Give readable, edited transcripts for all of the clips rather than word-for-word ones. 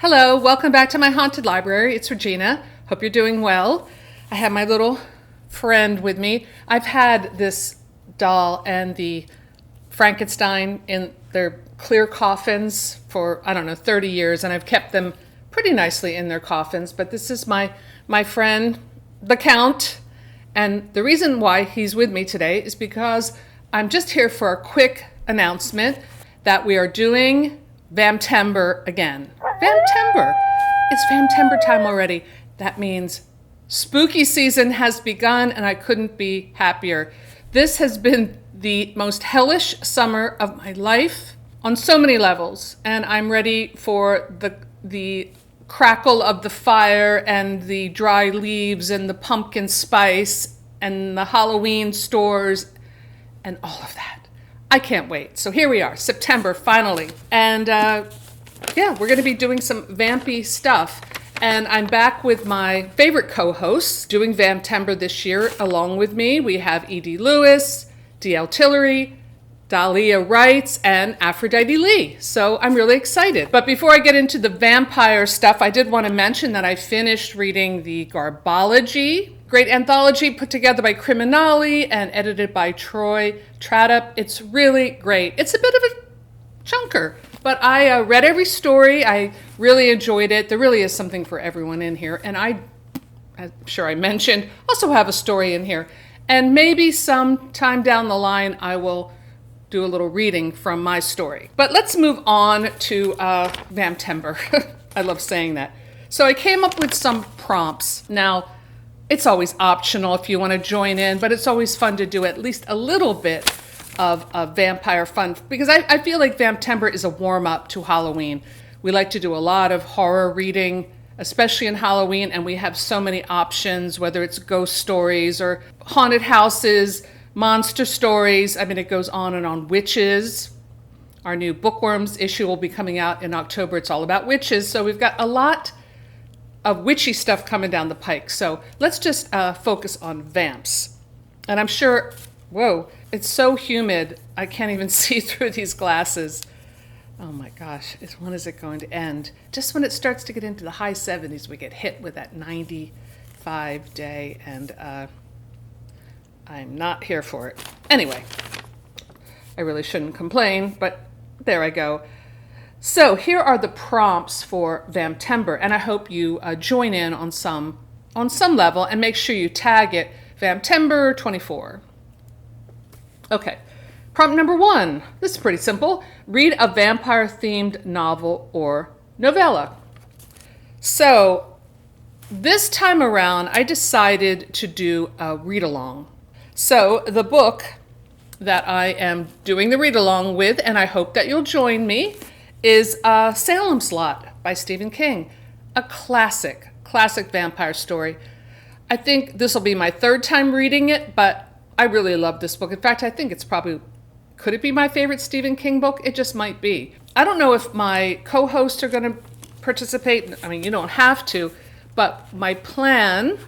Hello, welcome back to my haunted library. It's Regina. Hope you're doing well. I have my little friend with me. I've had this doll and the Frankenstein in their clear coffins for, 30 years, and I've kept them pretty nicely in their coffins. But this is my friend, the Count, and the reason why he's with me today is because I'm just here for a quick announcement that we are doing Vamptember again. Vamptember. It's Vamptember time already. That means spooky season has begun, and I couldn't be happier. This has been the most hellish summer of my life on so many levels, and I'm ready for the crackle of the fire and the dry leaves and the pumpkin spice and the Halloween stores and all of that. I can't wait. So here we are, September finally. And we're going to be doing some vampy stuff. And I'm back with my favorite co-hosts doing Vamptember this year along with me. We have E.D. Lewis, D.L. Tillery, Dahlia Wrights, and Aphrodite Lee. So I'm really excited. But before I get into the vampire stuff, I did want to mention that I finished reading the Garbology, great anthology put together by Criminali and edited by Troy Tradup. It's really great. It's a bit of a chunker, but I read every story. I really enjoyed it. There really is something for everyone in here. And I'm sure I mentioned, also have a story in here. And maybe sometime down the line, I will do a little reading from my story. But let's move on to Vamptember. I love saying that. So I came up with some prompts. Now, it's always optional if you want to join in, but it's always fun to do at least a little bit of vampire fun, because I feel like Vamptember is a warm-up to Halloween. We like to do a lot of horror reading, especially in Halloween, and we have so many options, whether it's ghost stories or haunted houses, monster stories. I mean, it goes on and on. Witches. Our new Bookworms issue will be coming out in October. It's all about witches, so we've got a lot of witchy stuff coming down the pike. So let's just focus on vamps. And I'm sure, whoa, it's so humid, I can't even see through these glasses. Oh my gosh, when is it going to end? Just when it starts to get into the high 70s, we get hit with that 95 day, and I'm not here for it. Anyway, I really shouldn't complain, but there I go. So here are the prompts for Vamptember, and I hope you join in on some level, and make sure you tag it Vamptember 24. Okay, prompt number 1. This is pretty simple. Read a vampire-themed novel or novella. So this time around, I decided to do a read-along. So the book that I am doing the read-along with, and I hope that you'll join me, is Salem's Lot by Stephen King. A classic vampire story. I think this will be my third time reading it, but I really love this book. In fact, I think it's probably, could it be my favorite Stephen King book? It just might be. I don't know if my co-hosts are going to participate. I mean, you don't have to, but my plan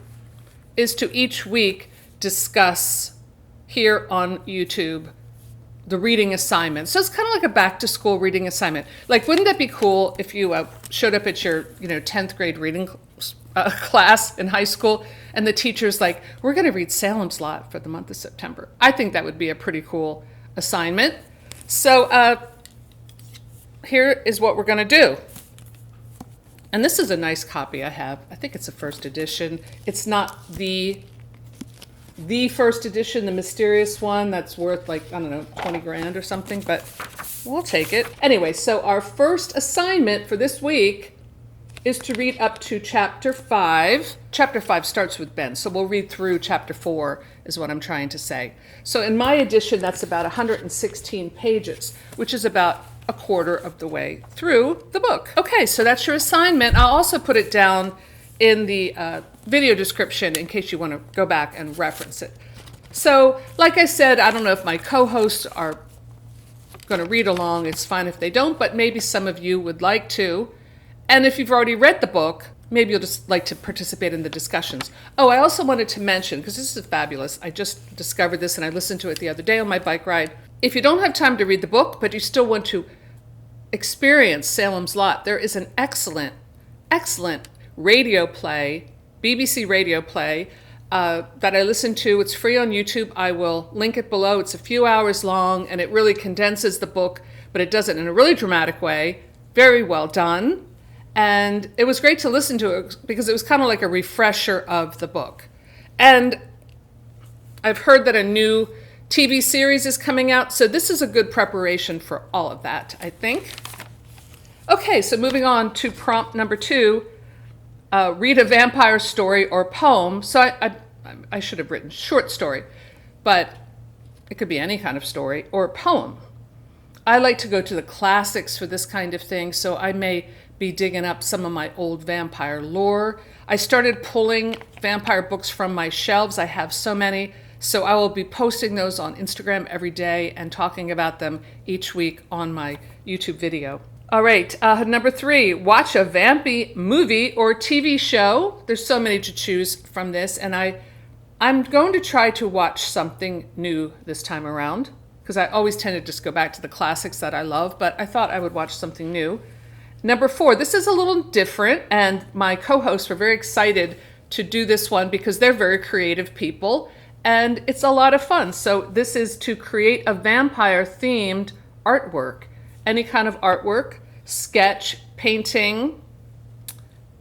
is to each week discuss here on YouTube the reading assignment. So it's kind of like a back to school reading assignment. Like, wouldn't that be cool if you showed up at your 10th grade reading class in high school and the teacher's like, we're going to read Salem's Lot for the month of September. I think that would be a pretty cool assignment. So here is what we're going to do. And this is a nice copy I have. I think it's a first edition. It's not the first edition, the mysterious one that's worth like, 20 grand or something, but we'll take it. Anyway, so our first assignment for this week is to read up to chapter 5. Chapter 5 starts with Ben, so we'll read through chapter 4 is what I'm trying to say. So in my edition, that's about 116 pages, which is about a quarter of the way through the book. Okay, so that's your assignment. I'll also put it down in the video description in case you want to go back and reference it. So, like I said, I don't know if my co-hosts are going to read along. It's fine if they don't, but maybe some of you would like to. And if you've already read the book, maybe you'll just like to participate in the discussions. Oh, I also wanted to mention, because this is fabulous, I just discovered this and I listened to it the other day on my bike ride. If you don't have time to read the book, but you still want to experience Salem's Lot, there is an excellent excellent radio play, BBC radio play, that I listen to. It's free on YouTube. I will link it below. It's a few hours long, and it really condenses the book, but it does it in a really dramatic way. Very well done. And it was great to listen to it because it was kind of like a refresher of the book. And I've heard that a new TV series is coming out, so this is a good preparation for all of that, I think. Okay, so moving on to prompt number 2, read a vampire story or poem. So I should have written short story, but it could be any kind of story or poem. I like to go to the classics for this kind of thing, so I may be digging up some of my old vampire lore. I started pulling vampire books from my shelves. I have so many, so I will be posting those on Instagram every day and talking about them each week on my YouTube video. All right, number 3, watch a vampy movie or TV show. There's so many to choose from this, and I'm going to try to watch something new this time around, because I always tend to just go back to the classics that I love, but I thought I would watch something new. Number 4, this is a little different, and my co-hosts were very excited to do this one because they're very creative people, and it's a lot of fun. So this is to create a vampire-themed artwork. Any kind of artwork, sketch, painting,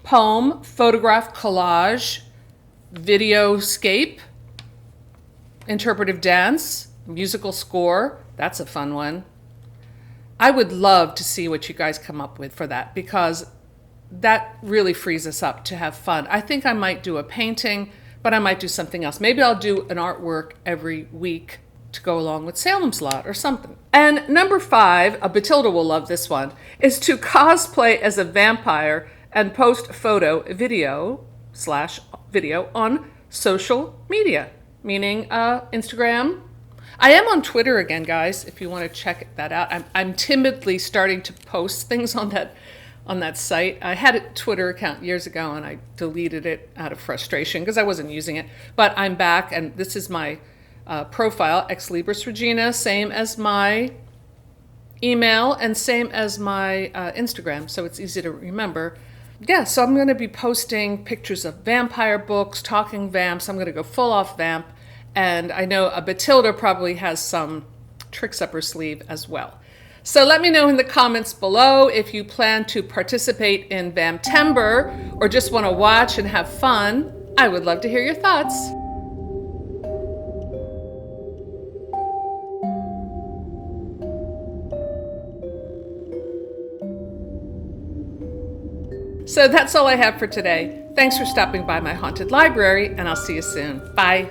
poem, photograph, collage, videoscape, interpretive dance, musical score. That's a fun one. I would love to see what you guys come up with for that, because that really frees us up to have fun. I think I might do a painting, but I might do something else. Maybe I'll do an artwork every week to go along with Salem's Lot or something. And number 5, Batilda will love this one, is to cosplay as a vampire and post video on social media, meaning Instagram. I am on Twitter again, guys, if you want to check that out. I'm timidly starting to post things on that site. I had a Twitter account years ago, and I deleted it out of frustration because I wasn't using it. But I'm back, and this is my profile, Ex Libris Regina, same as my email and same as my Instagram, so it's easy to remember. Yeah, so I'm going to be posting pictures of vampire books, talking vamps. I'm going to go full off vamp. And I know Batilda probably has some tricks up her sleeve as well. So let me know in the comments below if you plan to participate in Vamptember or just want to watch and have fun. I would love to hear your thoughts. So that's all I have for today. Thanks for stopping by my haunted library, and I'll see you soon. Bye.